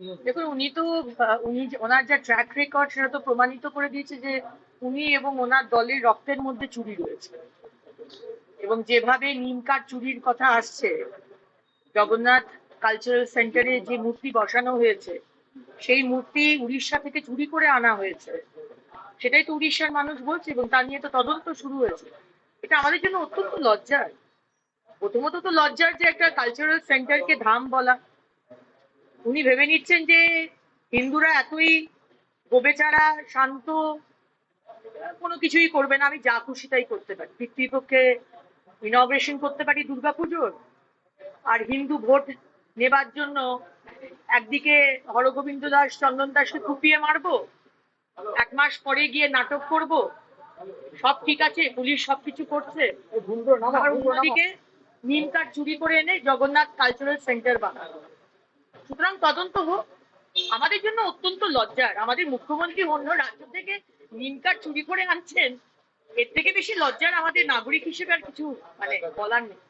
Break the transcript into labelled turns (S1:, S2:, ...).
S1: দেখুন, ওনার যা track record সেটা তো প্রমাণিত করে দিয়েছে যে উনি এবং ওনার দলের রক্তের মধ্যে চুরি রয়েছে। এবং যেভাবে নিম কাঠ চুরির কথা আসছে, জগন্নাথ কালচারাল সেন্টারে যে মূর্তি বসানো হয়েছে সেই মূর্তি উড়িষ্যা থেকে চুরি করে আনা হয়েছে, সেটাই তো উড়িষ্যার মানুষ বলছে, এবং তা নিয়ে তো তদন্ত শুরু হয়েছে। এটা আমাদের জন্য অত্যন্ত লজ্জার। প্রথমত তো লজ্জার যে একটা কালচারাল সেন্টারকে ধাম বলা। উনি ভেবে নিচ্ছেন যে হিন্দুরা এতই গোবেচারা, শান্ত, কোনো কিছুই করবে না, আমি যা খুশি তাই করতে পারি, পিতৃপক্ষে ইনগ্রেশন করতে পারি দুর্গাপুজোর, আর হিন্দু ভোট নেবার জন্য একদিকে হরগোবিন্দ দাস, চন্দন দাসকে কুপিয়ে মারবো, 1 মাস পরে গিয়ে নাটক করব, সব ঠিক আছে, পুলিশ সবকিছু করছে, আর অন্যদিকে নিম কাঠ চুরি করে এনে জগন্নাথ কালচারাল সেন্টার বানানো। সুতরাং তদন্ত হোক। আমাদের জন্য অত্যন্ত লজ্জার, আমাদের মুখ্যমন্ত্রী অন্য রাজ্য থেকে নিম কাঠ চুরি করে আনছেন, এর থেকে বেশি লজ্জার আমাদের নাগরিক হিসেবে আর কিছু বলার নেই।